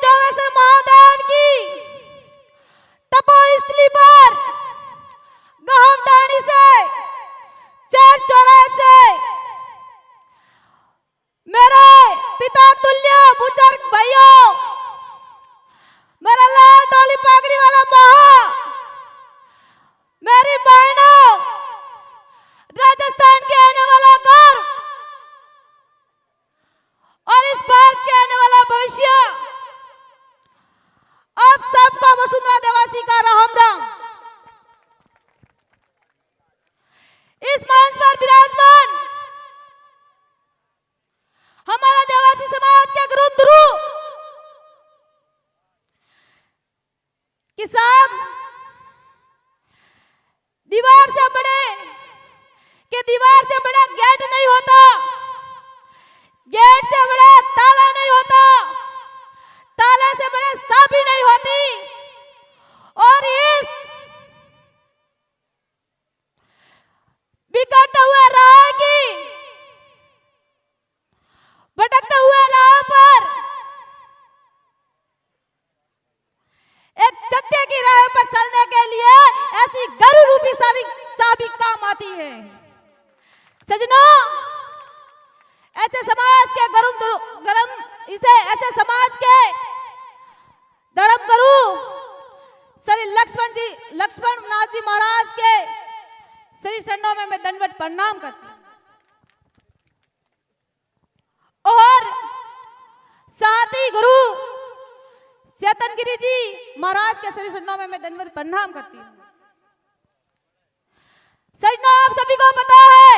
डोगेश्वर महादेव की तपोस्थली पर गहमडाणी से चार चौराहे से मेरे पिता तुल्य बुजुर्ग भाइयों, मेरा लाल डोली पगड़ी वाला महा, मेरी बहनों, राजस्थान के आने वाला गर्व और इस भारत के आने वाला भविष्य, आप सबको वसुंधरा देवासी का राम राम। इस मंच पर विराजमान हमारा देवासी समाज के गुरु ध्रुव किसान दीवार से बड़ा गेट नहीं होता, गेट से बड़ा ताला नहीं होता, ताले से बड़े चाबी नहीं होती। और इस बिगड़ते हुए राह की भटकते हुए राह पर एक सत्य की राह पर चलने के लिए ऐसी गुरु रूपी चाबी काम आती है। सजनों, ऐसे समाज के ऐसे समाज के धर्म गुरु श्री लक्ष्मण नाथ जी महाराज के श्री चरणों में मैं दंडवत प्रणाम करती हूँ और साथ ही गुरु चेतन गिरी जी महाराज के श्री चरणों में मैं दंडवत प्रणाम करती हूँ। सजनों, आप सभी को पता है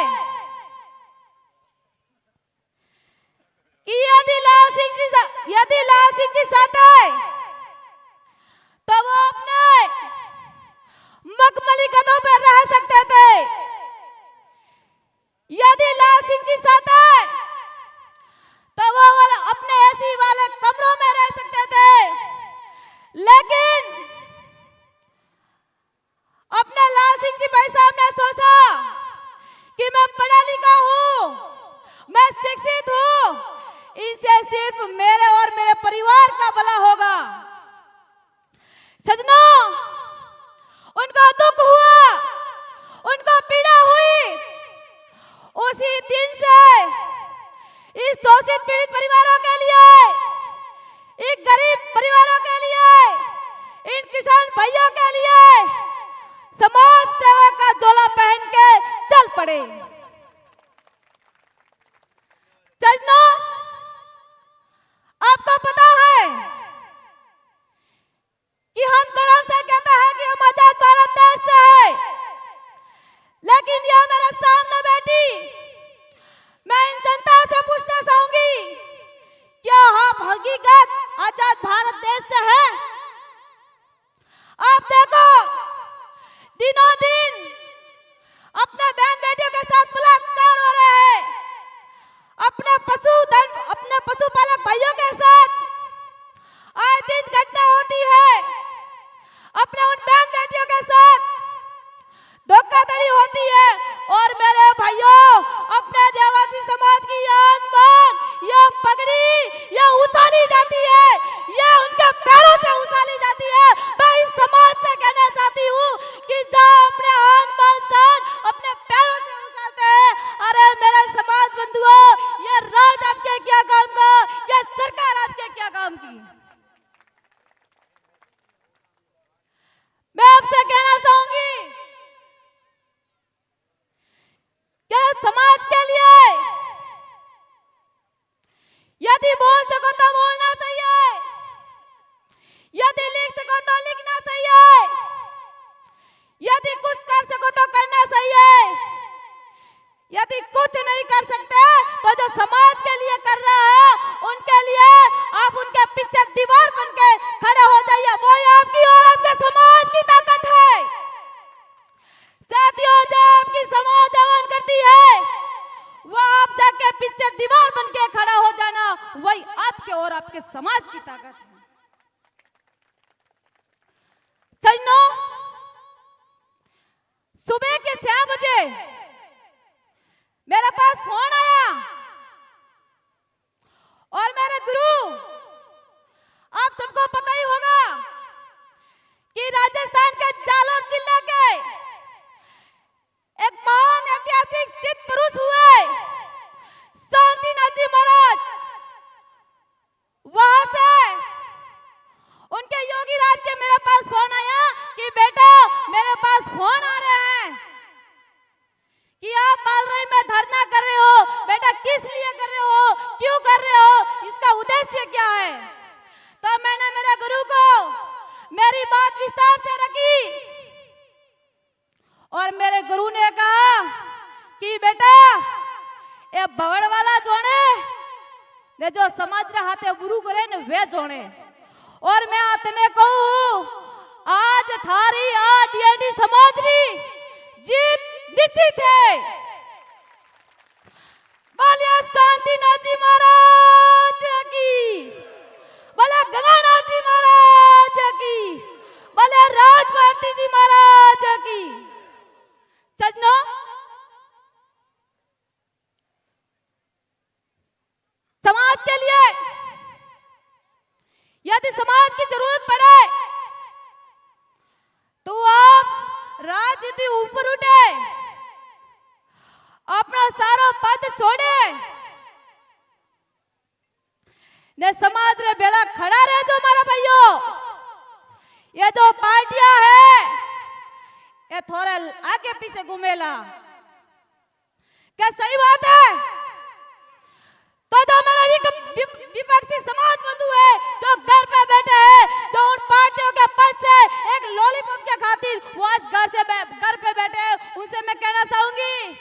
कि यदि लाल सिंह जी चाहते तो वो अपने मखमली गदों पर रह सकते थे। यदि लाल सिंह जी चाहते तो वो अपने एसी वाले कमरों में रह सकते थे, लेकिन अपने लाल सिंह जी भाई साहब ने सोचा कि मैं पढ़ा लिखा हूं, मैं शिक्षित हूं, इनसे सिर्फ मेरे और मेरे परिवार का भला होगा। सजनों, उनका दुख हुआ, उनको पीड़ा हुई। उसी दिन से इस शोषित पीड़ित परिवारों के लिए, एक गरीब परिवारों के लिए, इन किसान भाइयों के लिए समाज सेवा का झोला पहन के चल पड़े। सजनों, आपको पता है कि हम गर्व से कहते हैं कि हम आजाद भारत देश से है, लेकिन यह मेरे सामने बैठी, मैं इन जनता से पूछना चाहूंगी, क्या आप हकीकत आजाद भारत देश से हैं? आप देखो, दिनों दिन अपने बहन बेटियों के साथ बलात्कार हो रहे हैं, अपने पशुपालक भाइयों के साथ आए दिन घटना होती है, अपने उन बहन बेटियों के साथ धोखाधड़ी होती है। और मेरे भाइयों, अपने देवासी समाज की आन बान, यह पगड़ी यह उछाली जाती है, यह उनके पैरों से उछाली जाती है। मैं इस समाज से कहना चाहती हूँ कि जहाँ अपने आन बान शान अपने पैरों से उछालते हैं, अरे मेरे समाज बंधुओं, यह राज आपके क्या काम का, यह सरकार आपके क्या काम की। मैं आपसे कहना चाहूंगी, क्या समाज के लिए यदि बोल सको तो बोलना चाहिए, यदि लिख सको तो लिखना चाहिए, यदि कुछ कर सको तो करना चाहिए। यदि कुछ नहीं कर सकते तो जो समाज के लिए कर रहा है, उनके लिए आप उनके पीछे दीवार बनके खड़े हो जाइए। वो आपकी और आपके समाज की ताकत है। साथियों, जो आपकी समाज आह्वान करती है, वो आप जाके पीछे दीवार बनके खड़ा हो जाना, वही आपके और आपके समाज की ताकत है। सजनों, सुबह के 6 बजे मेरे पास फोन आया और मेरे गुरु, आप फोन आ रहे हैं कि आप बालराई में धरना कर रहे हो। बेटा किस लिए कर रहे हो, क्यों कर रहे हो, इसका उद्देश्य क्या है? तो मैंने मेरे गुरु को मेरी बात विस्तार से रखी और मेरे गुरु ने कहा कि बेटा ये बवड़ वाला जोने ने जो समाज रे हाथे बुरू करे ने वे जोने। और मैं आतने कहूं आज थारी आ डीएनडी समाज री जीत निश्चित है। बोलिए शांतिनाथ जी महाराज की, बोले गंगानाथ जी महाराज की, बोले राज भारती जी महाराज की। सजनों, समाज के लिए यदि समाज की जरूरत पड़े तो आप राजनीति ऊपर उठे, अपना सारा पद छोड़े ने समाज रे बेला खड़ा रहे। जो हमारा भाइयों ये जो पार्टियां है ये थोड़ा आगे पीछे घूमेला, क्या सही बात है? तो जो मेरा विपक्षी समाज बंधु है जो घर पे बैठे हैं, जो उन पार्टियों के पद से एक लॉलीपॉप के खातिर वो आज घर पे बैठे हैं, उनसे मैं कहना चाहूंगी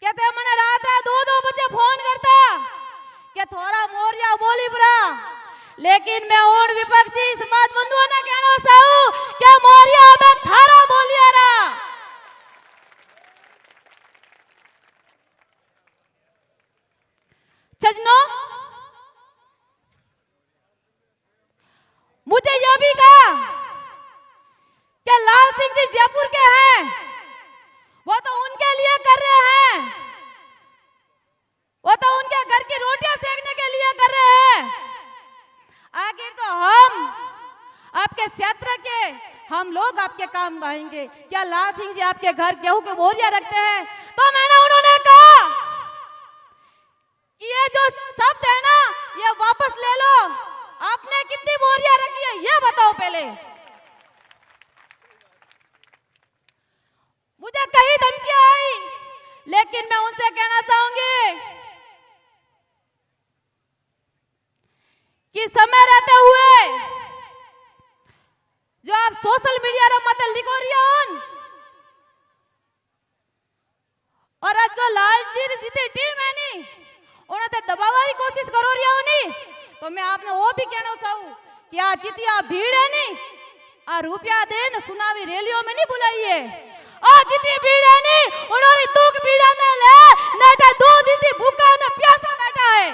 कहते मैंने रात 2 बजे फोन करता कि थोड़ा मोरिया बोली बुरा, लेकिन मैं उन विपक्षी समाज बंधुओं ने कहना चाहूं कि मोरिया में थारा बोलिया रहा। सजनों, मुझे यह भी कहा कि लाल सिंह जी जयपुर के हैं, वो तो उनके लिए कर रहे हैं, वो तो उनके घर की रोटियां सेकने के लिए कर रहे हैं। आखिर तो हम आपके क्षेत्र के हम लोग आपके काम आएंगे क्या? लाल सिंह जी आपके घर गेहूं के बोरियां रखते हैं? तो मैंने उन्होंने कहा कि ये जो शब्द है ना ये वापस ले लो, आपने कितनी बोरियां रखी है ये बताओ पहले। मुझे कई धमकियां आई, लेकिन मैं उनसे कहना चाहूंगी कि समय रहते हुए जो आप सोशल मीडिया रे मत लिखो रिया और आज जो लालजी जीती टीम है नी उन्हें दबावा की कोशिश करो रिया नी, तो मैं आपने वो भी कहना चाहूं कि आज जीती आप भीड़ है नी आ रुपया दे न सुनावी रैलियों में नहीं बुलाइए। आज जीती भीड़ है नी उन्होंने दुख पीड़ा न ले नेटा दो जीती भूखा न प्यासा बैठा है।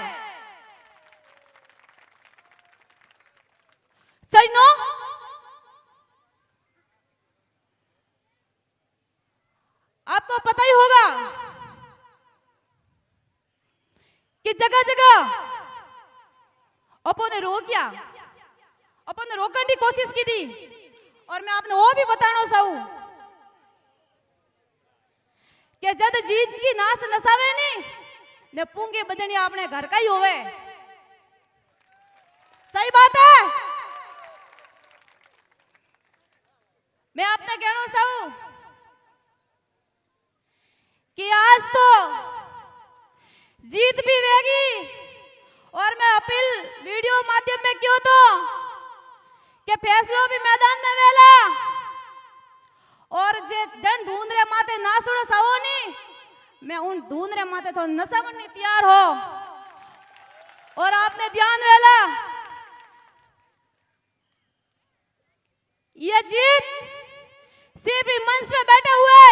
सही नो, आपको पता ही होगा कि जगह जगह अपन ने रोकिया, अपन ने रोकने की कोशिश की थी। और मैं आपने वो भी बताना चाहूं कि जद जीत की नाश नसावे नहीं ने पूंगे बजनी अपने घर का ही होवे। सही बात है। मैं आपने कहना चाहूं कि आज तो जीत भी वेगी और मैं अपील वीडियो माध्यम में क्यों तो कि फैसलो भी मैदान में वेला और जे जन ढूंढ रहे माते ना सुनो साओ नहीं, मैं उन ढूंढ रहे माते तो नसमनी तैयार हो। और आपने ध्यान वेला ये जीत सिर्फ मंच पे बैठे हुए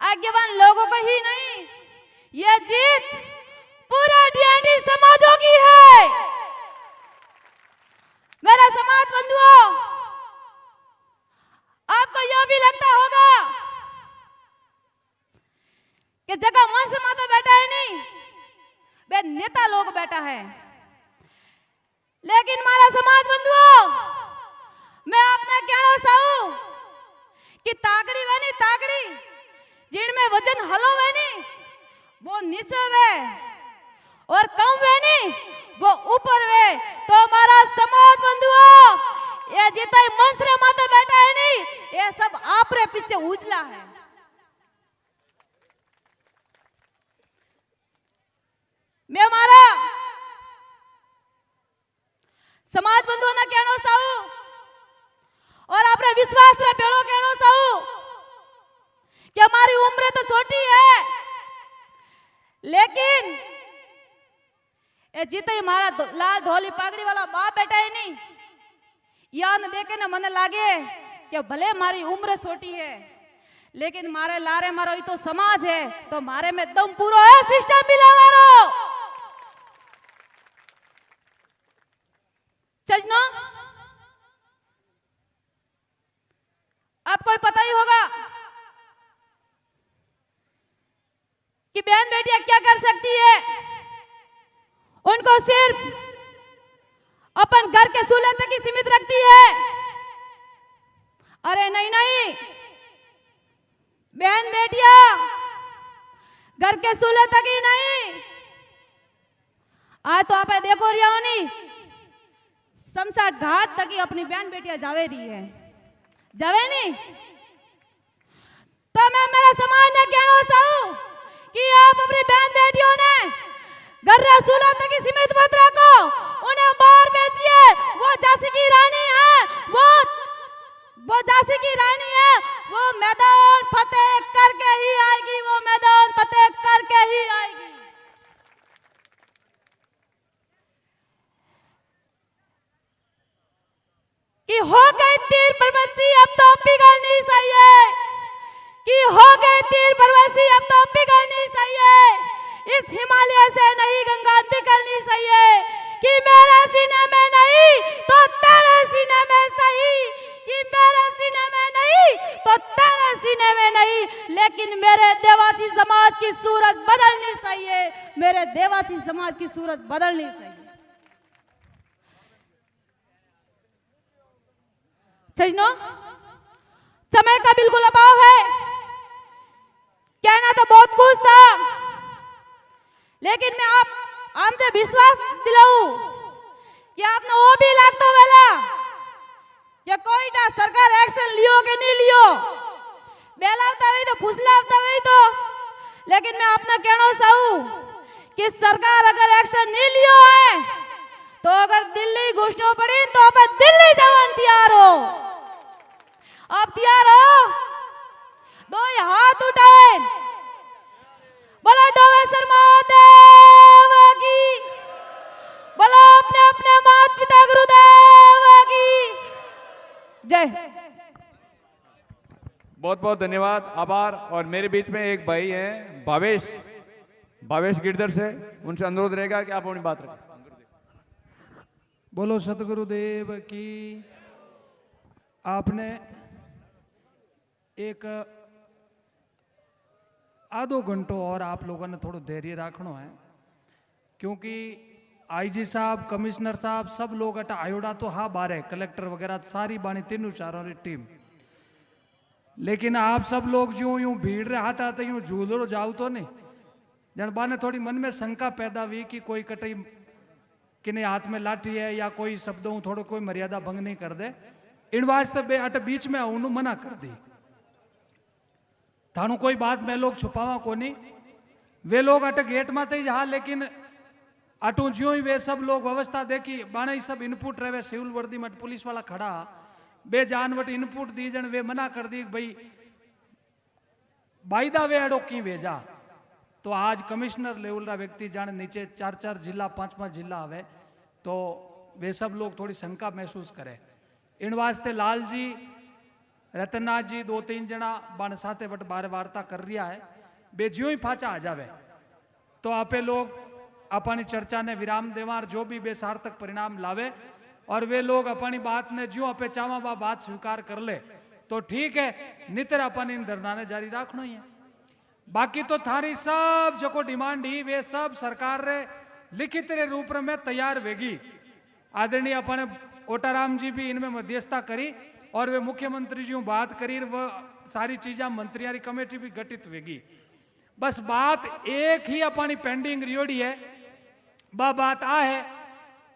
आज्ञावान लोगों को ही नहीं, ये जीत पूरा डीएनडी समाजों की है। मेरा समाज बंधुओं, आपको यह भी लगता होगा कि जगह मंच में तो बैठा है नहीं, वे नेता लोग बैठा है। लेकिन हमारा समाज बंधुओं, मैं आपने कहना चाहूं कि ताकड़ी वे नहीं, ताकड़ी जिनमें वजन हलो वे नहीं वो नीचे वे और कम वे नहीं वो ऊपर वे। तो हमारा समाज बंधुओं, ये जितना मंच रे माते बैठा है नहीं है। मैं मारा समाज बंधुओं ने कहना चाहूं और अपने विश्वास में पेड़ो कहना चाहूं कि हमारी उम्र तो छोटी है, लेकिन ये जीते ही मारा लाल धोली पागड़ी वाला बाप बेटा है नहीं, याद देखे ना मन लागे कि भले मारी उम्र छोटी है, लेकिन मारे लारे मारो तो समाज है, तो मारे में दम पूरो है, सिस्टम भी लावारो चजना। आपको पता ही होगा कि बहन बेटियां क्या कर सकती है। उनको सिर्फ अपन घर के चूल्हे तक ही सीमित रखती है। अरे नहीं नहीं, बहन बेटियां घर के चूल्हे तक ही नहीं, आज तो आप देखो रिया नहीं, शमशान घाट तक ही अपनी बहन बेटियां जावे रही है, जावे नहीं। तो मैं मेरा समाज ने कहना चाहूं कि आप अपनी बहन बेटियों ने घर रसूलों तक ही सीमित मत रखो, उन्हें बाहर बेचिए। वो झांसी की रानी है, वो झांसी की रानी है, वो मैदान फतेह करके ही आएगी, वो मैदान फतेह करके ही आएगी। कि हो गई तीर परवसी, अब तो पिघलनी चाहिए, कि हो गई तीर परवसी, अब तो पिघलनी चाहिए। इस हिमालय से नहीं गंगा निकलनी चाहिए, कि मेरे सीने में नहीं तो तेरे सीने में सही, कि मेरे सीने में नहीं तो तेरे सीने में नहीं, लेकिन मेरे देवासी समाज की सूरत बदलनी चाहिए, मेरे देवासी समाज की सूरत बदलनी चाहिए। सजनो, समय का बिल्कुल अभाव है, कहना तो बहुत कुछ था, लेकिन मैं आपसे विश्वास दिलाऊं कि आपने वो भी लागतो वेला या कोई टा सरकार एक्शन लियो कि नहीं लियो, बेलावता हुई तो फुसलावता हुई तो, लेकिन मैं आपने कहना चाहूं कि सरकार अगर एक्शन नहीं लियो है, तो अगर दिल्ली घुसना पड़ी तो आप दिल्ली जावन तैयार हो, आप तैयार हो? दो हाथ उठाए, बोलो डोवेसर महादेव की, बोलो अपने अपने माता पिता गुरुदेव की जय। बहुत बहुत धन्यवाद, आभार। और मेरे बीच में एक भाई हैं भावेश गिरधर से, उनसे अनुरोध रहेगा कि आप अपनी बात रखें। बोलो सतगुरुदेव की। आपने एक आधो घंटो और आप लोगों ने थोड़ा धैर्य रखना है, क्योंकि आईजी साहब, कमिश्नर साहब, सब लोग अटा आयोडा तो हाँ बारे, कलेक्टर वगैरह सारी बानी तीनों चारों री टीम, लेकिन आप सब लोग जो यूं भीड़ रहा था तो यूं झूलो जाओ तो नहीं, जन बाने थोड़ी मन में शंका पैदा हुई कि कोई कटई किने हाथ में लाठी है या कोई शब्दों थोड़ो कोई मर्यादा भंग नहीं कर दे, इन वास्ते बे अट बीच में उन्होंने मना कर दी। थानू कोई बात मैं लोग छुपावा को नहीं, वे लोग अट गेट में थे जहाँ, लेकिन अटू ज्यों ही वे सब लोग व्यवस्था देखी, बाने सब इनपुट रहे, सिविल वर्दी में पुलिस वाला खड़ा, बे जानवट इनपुट दी जन वे मना कर दी भाई बाईदा वे अड़ो की भेजा। तो आज कमिश्नर लेवल रा व्यक्ति जाने नीचे 4-4 जिला 5-5 जिला आवे, तो वे सब लोग थोड़ी शंका महसूस करे। इन वास्ते लाल जी, रतननाथ जी 2-3 जना बन साथे बट बार वार्ता कर रिया है, बे ज्यों ही फाचा आ जावे तो आपे लोग अपनी चर्चा ने विराम देवार, जो भी बे सार्थक परिणाम लावे और वे लोग अपनी बात ने ज्यों आपे चावा बा बात स्वीकार कर ले तो ठीक है, नितर अपन इन धरना ने जारी रखना ही है। बाकी तो थारी सब जो को डिमांड ही वे सब सरकार रे लिखित रे रूप में तैयार वेगी। आदरणीय अपने ओटाराम जी भी इनमें मध्यस्थता करी और वे मुख्यमंत्री जी बात करी, वह सारी चीजा मंत्रियारी कमेटी भी गठित वेगी। बस बात एक ही अपनी पेंडिंग रियोड़ी है, बा बात आ है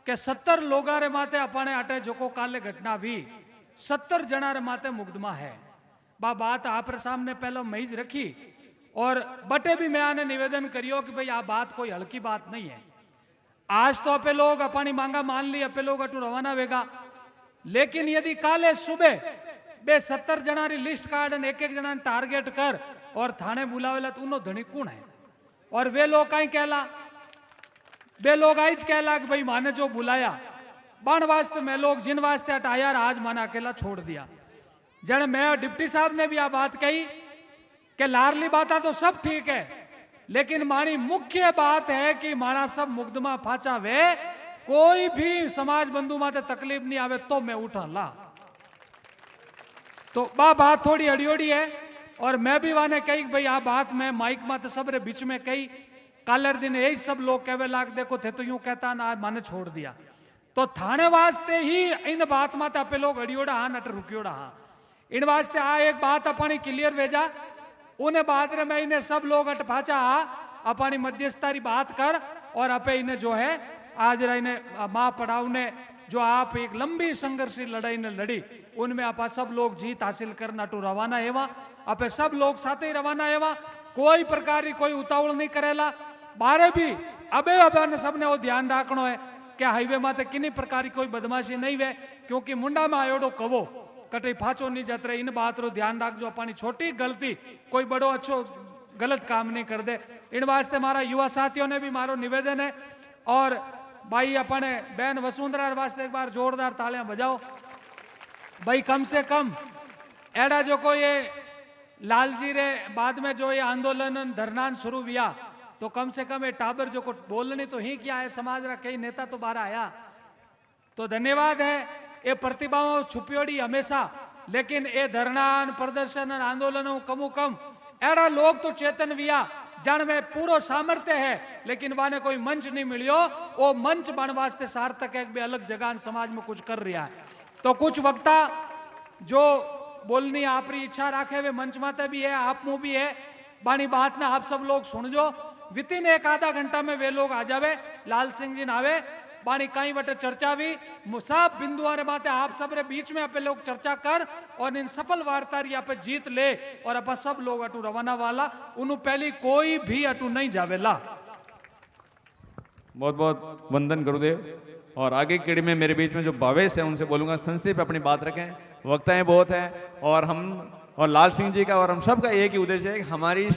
कि 70 लोगा रे माते अपने अटे जो को काले घटना भी 70 जना रे माते मुकदमा है। बा बात आप सामने पहले मैं ज रखी और बटे भी मैं आने निवेदन करियो कि भाई आ बात कोई हल्की बात नहीं है। आज तो अपे लोग अपनी मांगा मान ली, अपे लोग अटू रवाना वेगा, लेकिन यदि काले सुबह बे 70 जना री लिस्ट कार्ड एक एक जना टारगेट कर और थाने बुलावेला तो उनो धनी कौन है? और वे लोग कहीं कहला, वे लोग आज कहला कि भाई माने जो बुलाया बाण वास्ते मैं लोग जिन वास्ते हटाया आज माना अकेला छोड़ दिया। जन मैं डिप्टी साहब ने भी आ बात कही कि लारली बातें तो सब ठीक है, लेकिन मानी मुख्य बात है कि माना सब मुकदमा फाचा वे, कोई भी समाज बंधु माते तकलीफ नहीं आवे तो मैं उठा ला। तो बा बात थोड़ी अड़ियोड़ी है और मैं भी वाने कही भाई आ बात मैं माइक माते सबरे बीच में कही। कालर दिन यही सब लोग कहवे लाग देखो थे तो यूं कहता ना माने छोड़ दिया। तो थाने वास्ते ही इन बात माते पे लोग अड़ियोड़ा हाँ नट रुकियोड़ा हाँ, इन वास्ते आ एक बात अपनी क्लियर भेजा। उन्हें बाद रे मैं इन्हें सब लोग अटपाचा अपनी मध्यस्थारी बात कर और अपे इन्हें जो है आज इन्हें माँ पढ़ाऊ ने जो आप एक लंबी संघर्षी लड़ाई ने लड़ी उनमें आप सब लोग जीत हासिल करना टू रवाना एवा, अपे सब लोग साथ ही रवाना एवा, कोई प्रकार की कोई उतावल नहीं करेला। बारे भी अबे अबे सबने वो ध्यान रखनो है कि हाईवे माते किन्हीं प्रकार की कोई बदमाशी नहीं वे, क्योंकि मुंडा में आयोडो कवो कटे फाचो नहीं जात रहे। इन बात रो ध्यान रखजो, अपनी छोटी गलती कोई बड़ो अच्छो गलत काम नहीं कर दे। इन वास्ते मारा युवा साथियों ने भी मारो निवेदन है और भाई अपने बहन वसुंधरा वास्ते एक बार जोरदार तालियां बजाओ। भाई कम से कम एड़ा जो को ये लालजी रे बाद में जो ये आंदोलन धरना शुरू हुआ तो कम से कम ये टाबर जो को बोलने तो ही किया है, समाज रा कई नेता तो बाहर आया तो धन्यवाद है। ये प्रतिभाओं छुपियोड़ी हमेशा, लेकिन ये धरना प्रदर्शन आंदोलन कमु कम एड़ा लोग तो चेतन विया जन में पूरा सामर्थ्य है, लेकिन वाने कोई मंच नहीं मिलियो। वो मंच बन वास्ते सार्थक है भी अलग जगह समाज में कुछ कर रहा है। तो कुछ वक्ता जो बोलनी आपरी इच्छा राखे वे मंच माते भी है, आप मुंह भी है, बानी बात ना आप सब लोग सुन जो। वितिन एक आधा घंटा में वे लोग आ जावे, लाल सिंह जी नावे बानी कई वटे चर्चा भी सब बिंदुआ रे माते आप सब रे बीच में आपे लोग चर्चा कर और इन सफल वार्ता री आपे जीत ले और आप सब लोग अटू रवाना वाला उनु पहली कोई भी अटू नहीं जावेला। बहुत बहुत वंदन गुरुदेव। और आगे की कड़ी में मेरे बीच में जो भावेश है उनसे बोलूंगा संक्षिप्त अपनी बात रखें, वक्ताएं बहुत हैं और हम और लाल सिंह जी का और हम सब का एक ही उद्देश्य है कि हमारी